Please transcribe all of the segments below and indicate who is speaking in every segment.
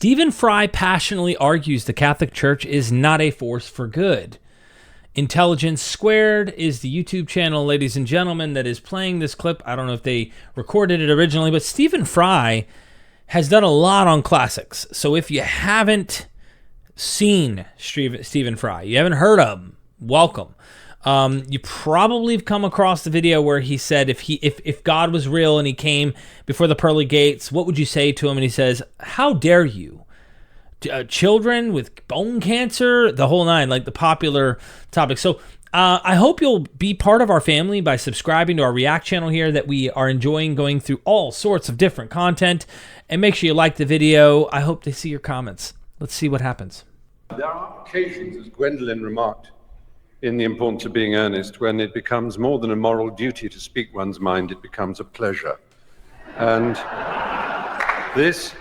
Speaker 1: Stephen Fry passionately argues the Catholic Church is not a force for good. Intelligence Squared is the YouTube channel, ladies and gentlemen, that is playing this clip. I don't know if they recorded it originally, but Stephen Fry has done a lot on classics. So if you haven't seen Stephen Fry, you haven't heard of him, welcome. You probably have come across the video where he said if God was real and he came before the pearly gates, what would you say to him? And he says, "How dare you? Children with bone cancer," the whole nine, like the popular topic. So I hope you'll be part of our family by subscribing to our React channel here, that we are enjoying going through all sorts of different content. And make sure you like the video. I hope to see your comments. Let's see what happens.
Speaker 2: There are occasions, as Gwendolyn remarked, in The Importance of Being Earnest, when it becomes more than a moral duty to speak one's mind, it becomes a pleasure. And this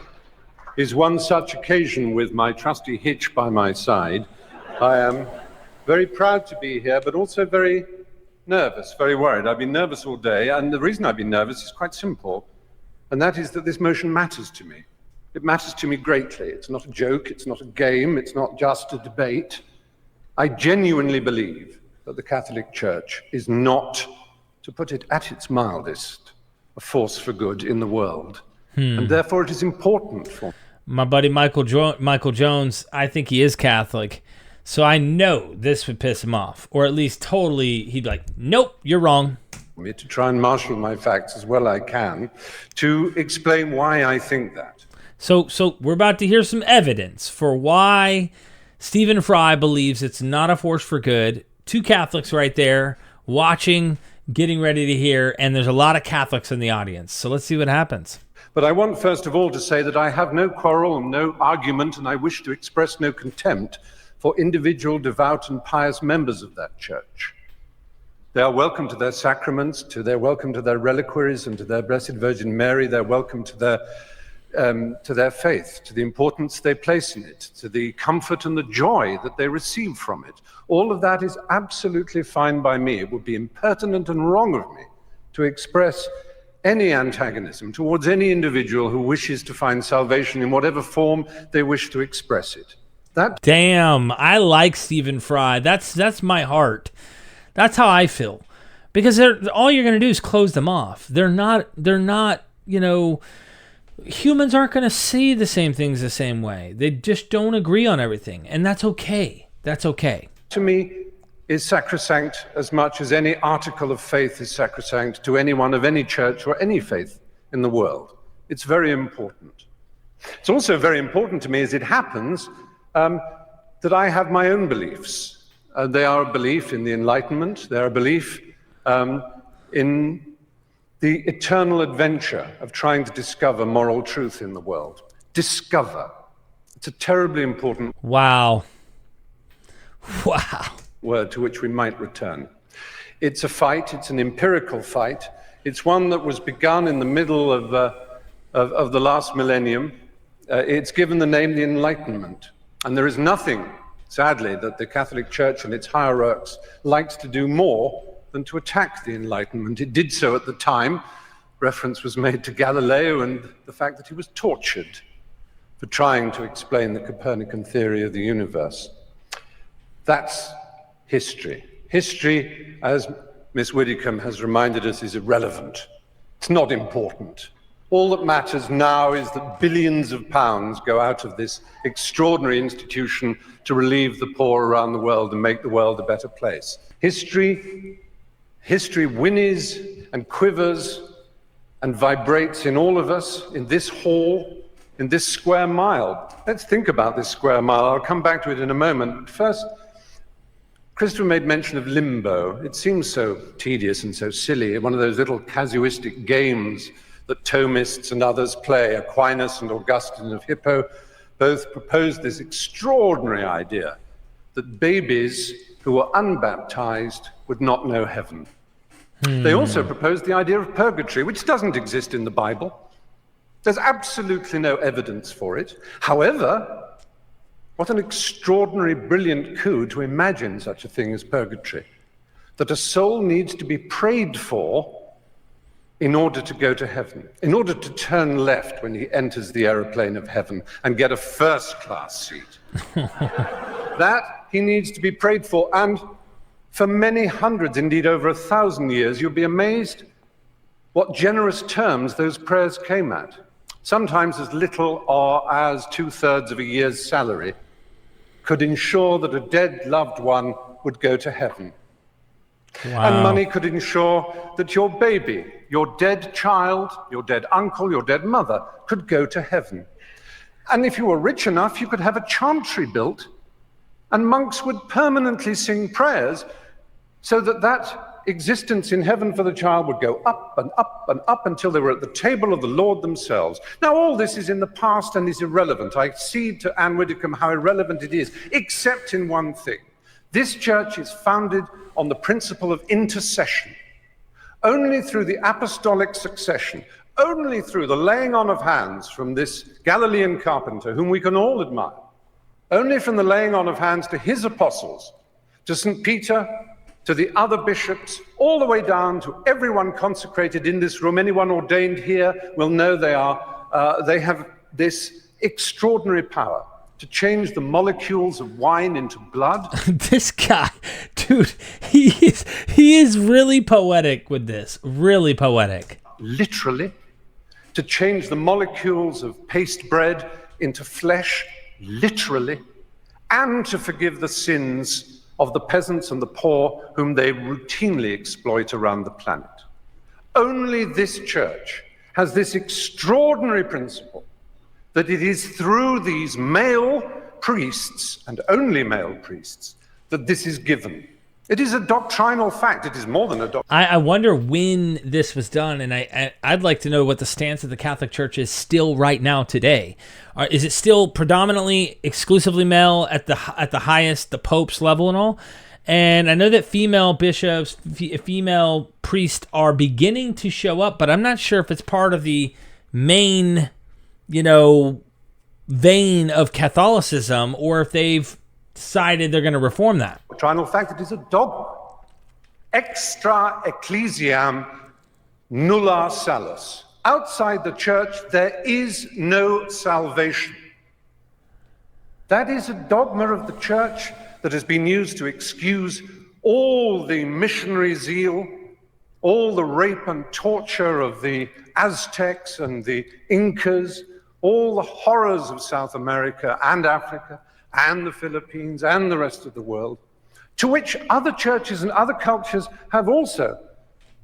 Speaker 2: is one such occasion with my trusty Hitch by my side. I am very proud to be here, but also very nervous, very worried. I've been nervous all day, and the reason I've been nervous is quite simple, and that is that this motion matters to me. It matters to me greatly. It's not a joke, it's not a game, it's not just a debate. I genuinely believe that the Catholic Church is not, to put it at its mildest, a force for good in the world. And therefore it is important for
Speaker 1: my buddy Michael Jones. I think he is Catholic, so I know this would piss him off, or at least totally, he'd be like, "Nope, you're wrong."
Speaker 2: me to try and marshal my facts as well I can to explain why I think that.
Speaker 1: So we're about to hear some evidence for why Stephen Fry believes it's not a force for good. Two Catholics right there watching, getting ready to hear, and there's a lot of Catholics in the audience. So let's see what happens.
Speaker 2: But I want first of all to say that I have no quarrel and no argument, and I wish to express no contempt for individual devout and pious members of that church. They are welcome to their sacraments, they're welcome to their reliquaries and to their Blessed Virgin Mary. They're welcome to their faith, to the importance they place in it, to the comfort and the joy that they receive from it. All of that is absolutely fine by me. It would be impertinent and wrong of me to express any antagonism towards any individual who wishes to find salvation in whatever form they wish to express it.
Speaker 1: Damn, I like Stephen Fry. That's my heart. That's how I feel. Because all you're going to do is close them off. They're not, you know, humans aren't going to see the same things the same way. They just don't agree on everything. And that's okay. That's okay.
Speaker 2: To me, is sacrosanct as much as any article of faith is sacrosanct to anyone of any church or any faith in the world. It's very important. It's also very important to me, as it happens, that I have my own beliefs. They are a belief in the Enlightenment. They are a belief in the eternal adventure of trying to discover moral truth in the world. Discover. It's a terribly important
Speaker 1: Wow.
Speaker 2: word to which we might return. It's a fight. It's an empirical fight. It's one that was begun in the middle of the last millennium. It's given the name the Enlightenment. And there is nothing, sadly, that the Catholic Church and its hierarchs likes to do more than to attack the Enlightenment. It did so at the time. Reference was made to Galileo and the fact that he was tortured for trying to explain the Copernican theory of the universe. That's history. History, as Miss Widdicombe has reminded us, is irrelevant. It's not important. All that matters now is that billions of pounds go out of this extraordinary institution to relieve the poor around the world and make the world a better place. History whinnies and quivers and vibrates in all of us, in this hall, in this square mile. Let's think about this square mile. I'll come back to it in a moment. First, Christopher made mention of limbo. It seems so tedious and so silly, one of those little casuistic games that Thomists and others play. Aquinas and Augustine of Hippo both proposed this extraordinary idea that babies who were unbaptized would not know heaven. They also proposed the idea of purgatory, which doesn't exist in the Bible. There's absolutely no evidence for it. However, what an extraordinary, brilliant coup to imagine such a thing as purgatory. That a soul needs to be prayed for in order to go to heaven, in order to turn left when he enters the aeroplane of heaven and get a first-class seat. That he needs to be prayed for, and for many hundreds, indeed over 1,000 years, you'll be amazed what generous terms those prayers came at. Sometimes as little or as 2/3 of a year's salary could ensure that a dead loved one would go to heaven.
Speaker 1: Wow.
Speaker 2: And money could ensure that your baby, your dead child, your dead uncle, your dead mother could go to heaven. And if you were rich enough, you could have a chantry built, and monks would permanently sing prayers so that that existence in heaven for the child would go up and up and up until they were at the table of the Lord themselves. Now, all this is in the past and is irrelevant. I cede to Anne Widdecombe how irrelevant it is, except in one thing. This church is founded on the principle of intercession. Only through the apostolic succession, only through the laying on of hands from this Galilean carpenter, whom we can all admire, only from the laying on of hands to his apostles, to St. Peter, to the other bishops, all the way down to everyone consecrated in this room. Anyone ordained here will know they have this extraordinary power to change the molecules of wine into blood.
Speaker 1: This guy, dude, he is really poetic with this, really poetic.
Speaker 2: Literally, to change the molecules of paste bread into flesh, literally, and to forgive the sins of the peasants and the poor whom they routinely exploit around the planet. Only this church has this extraordinary principle that it is through these male priests, and only male priests, that this is given. It is a doctrinal fact. It is more than a doctrinal
Speaker 1: I wonder when this was done, and I'd like to know what the stance of the Catholic Church is still right now today. Is it still predominantly, exclusively male at the highest, the Pope's level and all? And I know that female bishops, female priests are beginning to show up, but I'm not sure if it's part of the main, vein of Catholicism, or if they've decided they're going to reform that.
Speaker 2: doctrinal fact. It is a dogma. Extra ecclesiam nulla salus. Outside the church, there is no salvation. That is a dogma of the church that has been used to excuse all the missionary zeal, all the rape and torture of the Aztecs and the Incas, all the horrors of South America and Africa and the Philippines and the rest of the world, to which other churches and other cultures have also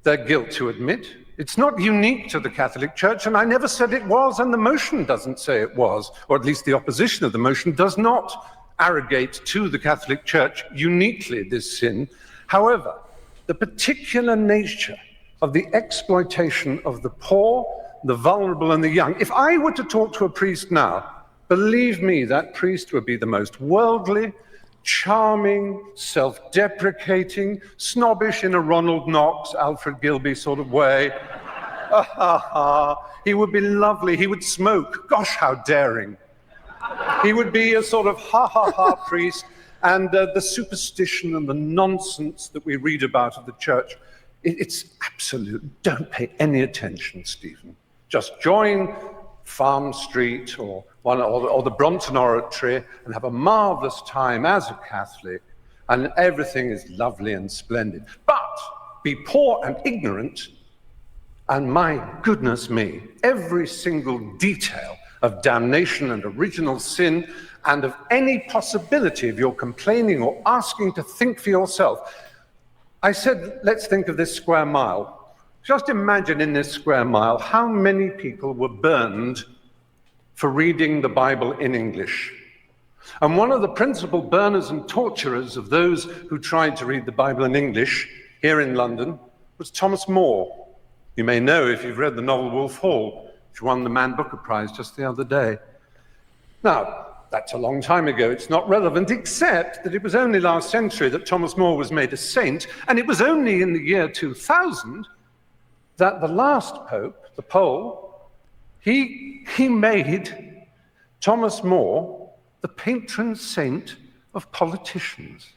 Speaker 2: their guilt to admit. It's not unique to the Catholic Church, and I never said it was, and the motion doesn't say it was, or at least the opposition of the motion does not arrogate to the Catholic Church uniquely this sin. However, the particular nature of the exploitation of the poor, the vulnerable, and the young. If I were to talk to a priest now, believe me, that priest would be the most worldly, charming, self-deprecating, snobbish in a Ronald Knox, Alfred Gilby sort of way. He would be lovely. He would smoke. Gosh, how daring. He would be a sort of ha-ha-ha priest, and the superstition and the nonsense that we read about of the church, it's absolute. Don't pay any attention, Stephen. Just join Farm Street or the Brompton Oratory and have a marvelous time as a Catholic, and everything is lovely and splendid. But be poor and ignorant, and my goodness me, every single detail of damnation and original sin and of any possibility of your complaining or asking to think for yourself. I said, let's think of this square mile. Just imagine in this square mile how many people were burned for reading the Bible in English. And one of the principal burners and torturers of those who tried to read the Bible in English here in London was Thomas More. You may know if you've read the novel Wolf Hall, which won the Man Booker Prize just the other day. Now, that's a long time ago. It's not relevant, except that it was only last century that Thomas More was made a saint, and it was only in the year 2000 that the last pope, the Pole, he made Thomas More the patron saint of politicians.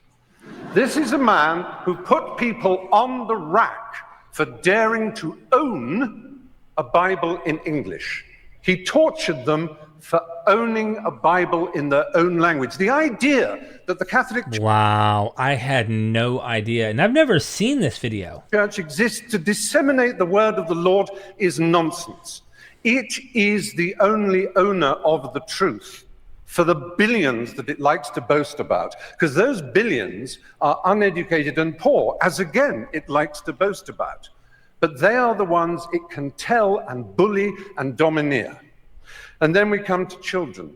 Speaker 2: This is a man who put people on the rack for daring to own a Bible in English. He tortured them for owning a Bible in their own language. The idea that the Catholic
Speaker 1: Wow, I had no idea. And I've never seen this video.
Speaker 2: Church exists to disseminate the word of the Lord is nonsense. It is the only owner of the truth for the billions that it likes to boast about, because those billions are uneducated and poor, as again it likes to boast about. But they are the ones it can tell and bully and domineer. And then we come to children.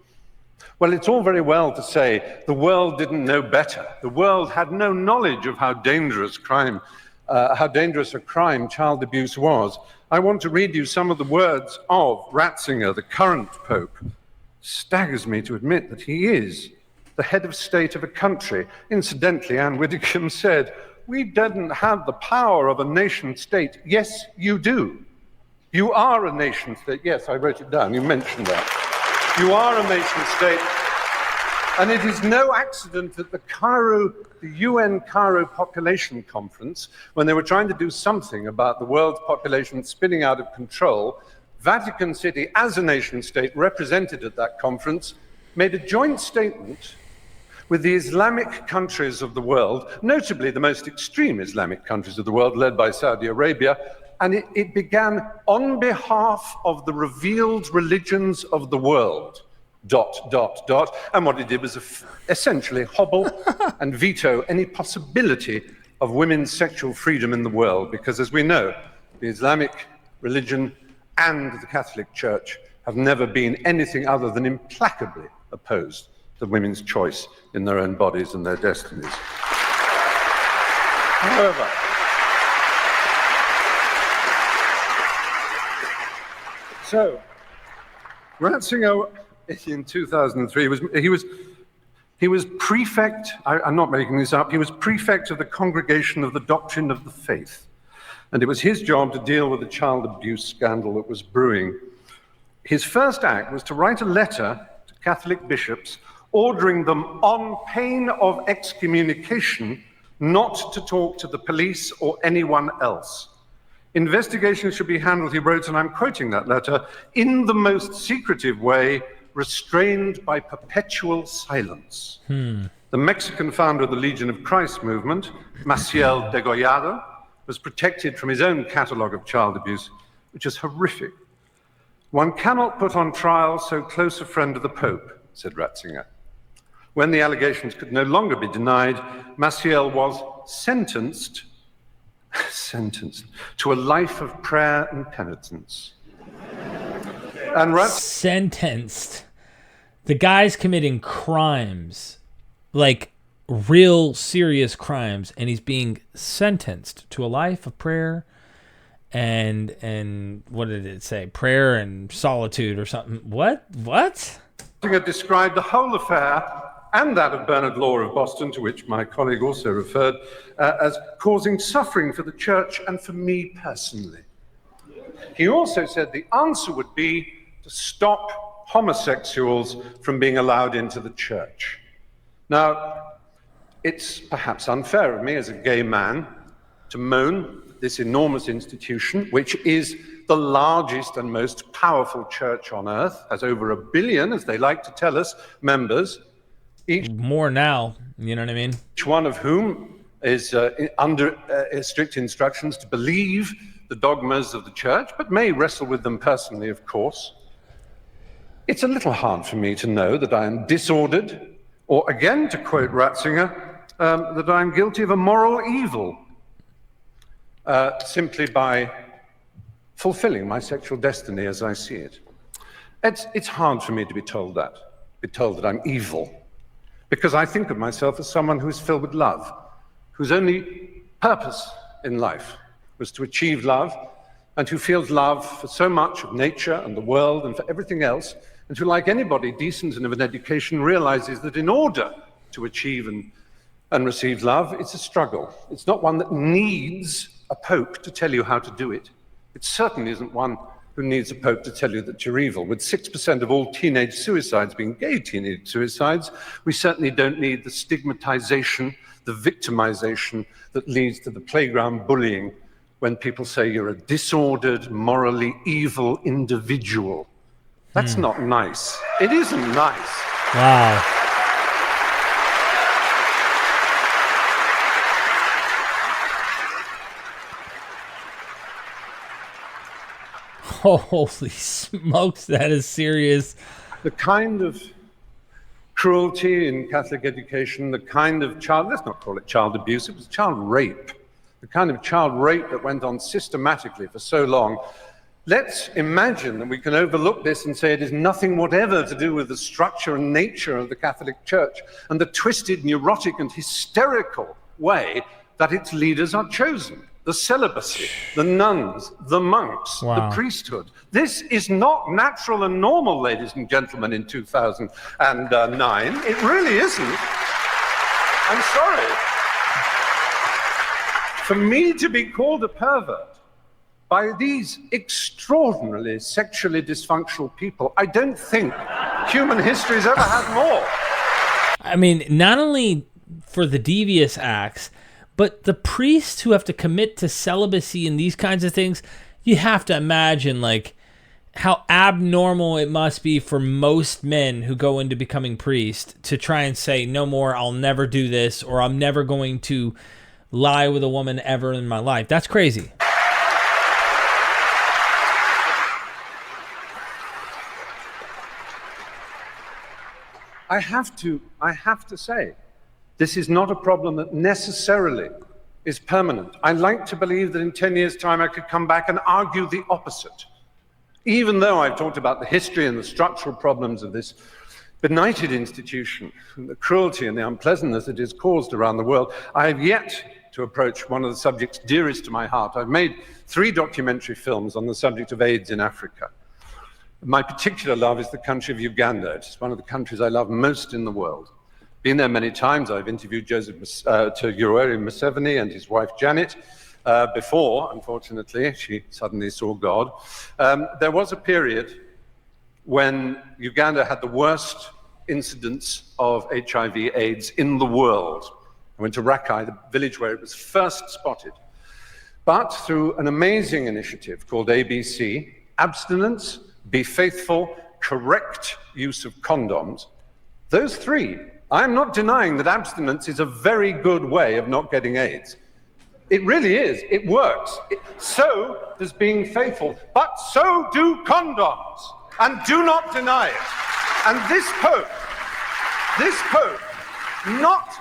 Speaker 2: Well, it's all very well to say the world didn't know better. The world had no knowledge of how dangerous a crime child abuse was. I want to read you some of the words of Ratzinger, the current Pope. Staggers me to admit that he is the head of state of a country. Incidentally, Anne Widdecombe said, "We didn't have the power of a nation state." Yes, you do. You are a nation state. Yes, I wrote it down. You mentioned that. You are a nation state. And it is no accident that the UN Cairo Population Conference, when they were trying to do something about the world's population spinning out of control, Vatican City, as a nation state represented at that conference, made a joint statement with the Islamic countries of the world, notably the most extreme Islamic countries of the world, led by Saudi Arabia, and it began on behalf of the revealed religions of the world, ... And what it did was essentially hobble and veto any possibility of women's sexual freedom in the world, because as we know, the Islamic religion and the Catholic Church have never been anything other than implacably opposed to women's choice in their own bodies and their destinies. However, so Ratzinger in 2003 he was prefect. I'm not making this up. He was prefect of the Congregation of the Doctrine of the Faith, and it was his job to deal with the child abuse scandal that was brewing. His first act was to write a letter to Catholic bishops ordering them on pain of excommunication not to talk to the police or anyone else. Investigations should be handled, he wrote, and I'm quoting that letter, in the most secretive way, restrained by perpetual silence. The Mexican founder of the Legion of Christ movement, Maciel Degollado, was protected from his own catalogue of child abuse, which is horrific. One cannot put on trial so close a friend of the Pope, said Ratzinger. When the allegations could no longer be denied, Maciel was sentenced to a life of prayer and penitence. And
Speaker 1: Sentenced. The guy's committing crimes, like real serious crimes, and he's being sentenced to a life of prayer and what did it say? Prayer and solitude or something. What?
Speaker 2: Ratzinger described the whole affair and that of Bernard Law of Boston, to which my colleague also referred, as causing suffering for the church and for me personally. He also said the answer would be to stop homosexuals from being allowed into the church. Now, it's perhaps unfair of me as a gay man to moan at this enormous institution, which is the largest and most powerful church on earth, has over 1 billion, as they like to tell us, members.
Speaker 1: More now, you know what I mean?
Speaker 2: Each one of whom is under strict instructions to believe the dogmas of the church, but may wrestle with them personally, of course. It's a little hard for me to know that I am disordered, or again, to quote Ratzinger, that I'm guilty of a moral evil simply by fulfilling my sexual destiny as I see it. It's hard for me to be told that I'm evil, because I think of myself as someone who's filled with love, whose only purpose in life was to achieve love, and who feels love for so much of nature and the world and for everything else, and who, like anybody decent and of an education, realizes that in order to achieve and receive love, it's a struggle. It's not one that needs a pope to tell you how to do it. It certainly isn't one who needs a pope to tell you that you're evil. With 6% of all teenage suicides being gay teenage suicides, we certainly don't need the stigmatization, the victimization that leads to the playground bullying when people say you're a disordered, morally evil individual. That's not nice. It isn't nice.
Speaker 1: Wow. Holy smokes, that is serious.
Speaker 2: The kind of cruelty in Catholic education, the kind of let's not call it child abuse, it was child rape. The kind of child rape that went on systematically for so long. Let's imagine that we can overlook this and say it is nothing whatever to do with the structure and nature of the Catholic Church and the twisted, neurotic, and hysterical way that its leaders are chosen. The celibacy, the nuns, the monks, the priesthood. This is not natural and normal, ladies and gentlemen, in 2009. It really isn't. I'm sorry. For me to be called a pervert by these extraordinarily sexually dysfunctional people, I don't think human history's ever had more.
Speaker 1: I mean, not only for the devious acts, but the priests who have to commit to celibacy and these kinds of things, you have to imagine like how abnormal it must be for most men who go into becoming priest to try and say, no more, I'll never do this, or I'm never going to lie with a woman ever in my life. That's crazy.
Speaker 2: I have to say, this is not a problem that necessarily is permanent. I like to believe that in 10 years' time I could come back and argue the opposite. Even though I've talked about the history and the structural problems of this benighted institution, and the cruelty and the unpleasantness it has caused around the world, I have yet to approach one of the subjects dearest to my heart. I've made 3 documentary films on the subject of AIDS in Africa. My particular love is the country of Uganda. It's one of the countries I love most in the world. Been there many times. I've interviewed Yoweri Museveni and his wife Janet before, unfortunately, she suddenly saw God. There was a period when Uganda had the worst incidence of HIV/AIDS in the world. I went to Rakai, the village where it was first spotted. But through an amazing initiative called ABC, abstinence, be faithful, correct use of condoms, those 3, I'm not denying that abstinence is a very good way of not getting AIDS. It really is. It works. So does being faithful, but so do condoms. And do not deny it. And this Pope, not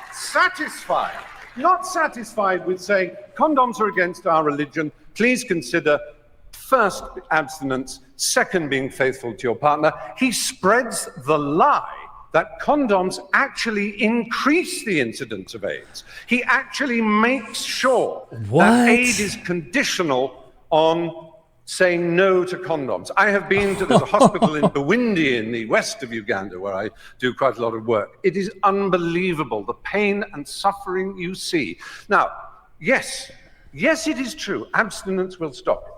Speaker 2: satisfied with saying condoms are against our religion, please consider first abstinence, second being faithful to your partner. He spreads the lie that condoms actually increase the incidence of AIDS. He actually makes sure that aid is conditional on saying no to condoms. I have been to, there's a hospital in Bwindi in the west of Uganda where I do quite a lot of work. It is unbelievable, the pain and suffering you see. Now, yes, it is true, abstinence will stop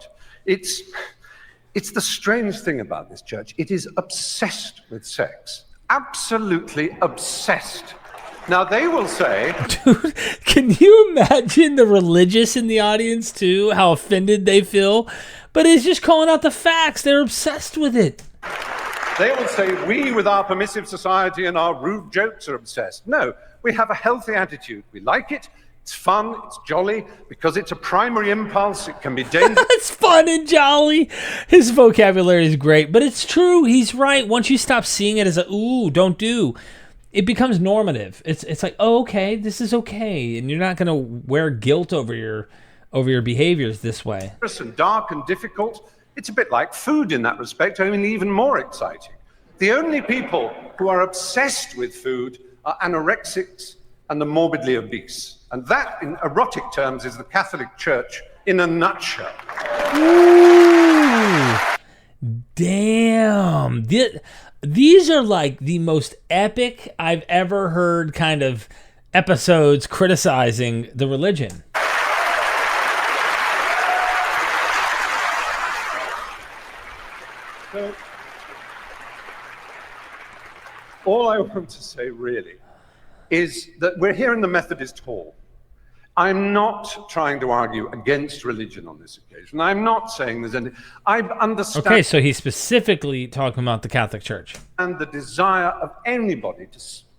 Speaker 2: it. It's the strange thing about this church. It is obsessed with sex. Absolutely obsessed. Now they will say...
Speaker 1: Dude, can you imagine the religious in the audience too? How offended they feel? But it's just calling out the facts. They're obsessed with it.
Speaker 2: They will say, we with our permissive society and our rude jokes are obsessed. No, we have a healthy attitude. We like it. It's fun, it's jolly, because it's a primary impulse, it can be dangerous.
Speaker 1: It's fun and jolly. His vocabulary is great, but it's true. He's right. Once you stop seeing it as a, ooh, don't do, it becomes normative. It's like, oh, okay, this is okay. And you're not going to wear guilt over your behaviors this way.
Speaker 2: And dark and difficult. It's a bit like food in that respect, only even more exciting. The only people who are obsessed with food are anorexics and the morbidly obese. And that, in erotic terms, is the Catholic Church in a nutshell.
Speaker 1: Ooh, damn. These are like the most epic I've ever heard kind of episodes criticizing the religion.
Speaker 2: So, all I want to say really is that we're here in the Methodist Hall, I'm not trying to argue against religion on this occasion. I'm not saying there's any... I understand...
Speaker 1: Okay, so he's specifically talking about the Catholic Church.
Speaker 2: And the desire of anybody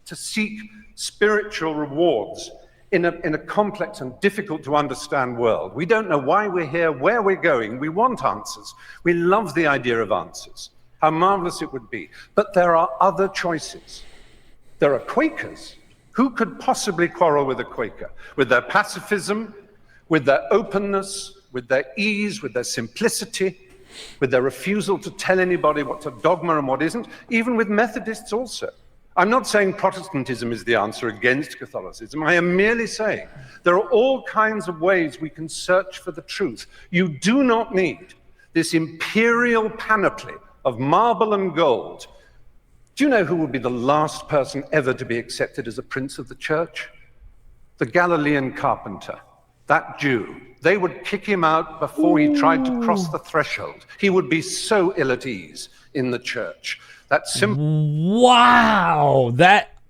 Speaker 2: to seek spiritual rewards in a complex and difficult to understand world. We don't know why we're here, where we're going. We want answers. We love the idea of answers. How marvelous it would be. But there are other choices. There are Quakers. Who could possibly quarrel with a Quaker? With their pacifism, with their openness, with their ease, with their simplicity, with their refusal to tell anybody what's a dogma and what isn't, even with Methodists also. I'm not saying Protestantism is the answer against Catholicism. I am merely saying there are all kinds of ways we can search for the truth. You do not need this imperial panoply of marble and gold. Do you know who would be the last person ever to be accepted as a prince of the church? The Galilean carpenter, that Jew. They would kick him out before he tried to cross the threshold. He would be so ill at ease in the church. That simple...
Speaker 1: Wow!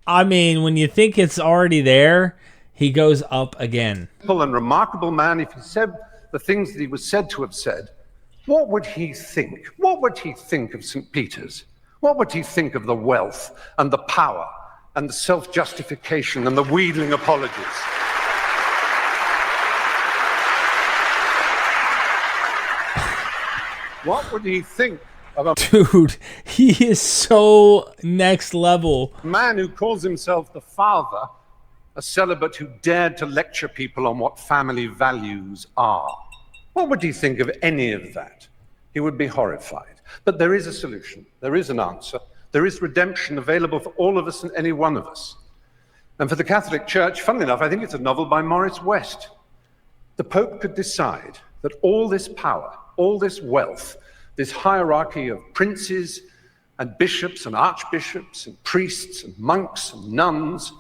Speaker 1: I mean, when you think it's already there, he goes up again.
Speaker 2: Simple and remarkable man, if he said the things that he was said to have said, what would he think? What would he think of St. Peter's? What would he think of the wealth and the power and the self-justification and the wheedling apologies? What would he think of a...
Speaker 1: Dude, he is so next level.
Speaker 2: Man who calls himself the father, a celibate who dared to lecture people on what family values are? What would he think of any of that? He would be horrified. But there is a solution. There is an answer. There is redemption available for all of us and any one of us. And for the Catholic Church, funnily enough, I think it's a novel by Morris West. The Pope could decide that all this power, all this wealth, this hierarchy of princes and bishops and archbishops and priests and monks and nuns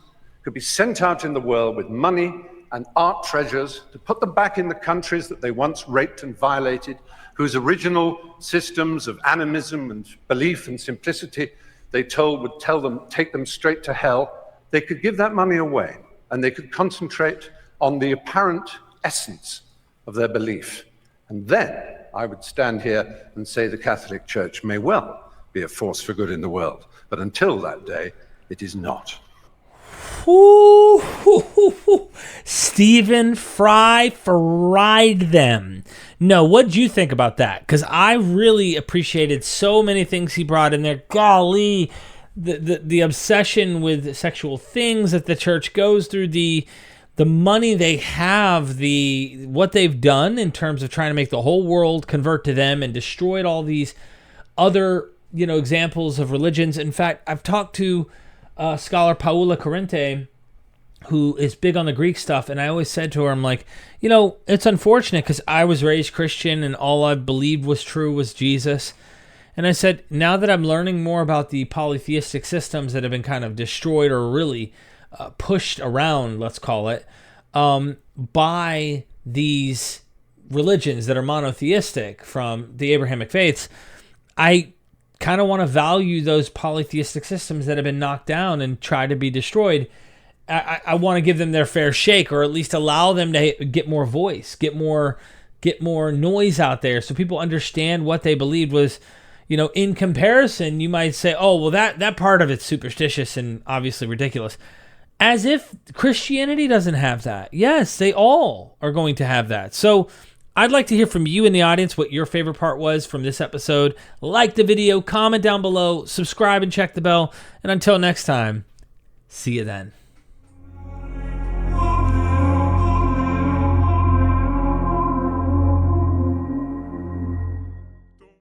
Speaker 2: could be sent out in the world with money and art treasures to put them back in the countries that they once raped and violated, whose original systems of animism and belief and simplicity they told would take them straight to hell. They could give that money away and they could concentrate on the apparent essence of their belief. And then I would stand here and say the Catholic Church may well be a force for good in the world. But until that day, it is not.
Speaker 1: Ooh, Stephen Fry fried them. No, what'd you think about that? Because I really appreciated so many things he brought in there. Golly, the obsession with sexual things that the church goes through, the money they have, what they've done in terms of trying to make the whole world convert to them and destroyed all these other, examples of religions. In fact, I've talked to scholar Paula Corrente, who is big on the Greek stuff, and I always said to her, I'm like, it's unfortunate because I was raised Christian and all I believed was true was Jesus. And I said, now that I'm learning more about the polytheistic systems that have been kind of destroyed or really pushed around, let's call it, by these religions that are monotheistic from the Abrahamic faiths, I kind of want to value those polytheistic systems that have been knocked down and try to be destroyed. I want to give them their fair shake, or at least allow them to get more voice, get more noise out there, so people understand what they believed was, in comparison, you might say, oh, well, that part of it's superstitious and obviously ridiculous. As if Christianity doesn't have that. Yes, they all are going to have that. So I'd like to hear from you in the audience what your favorite part was from this episode. Like the video, comment down below, subscribe and check the bell. And until next time, see you then.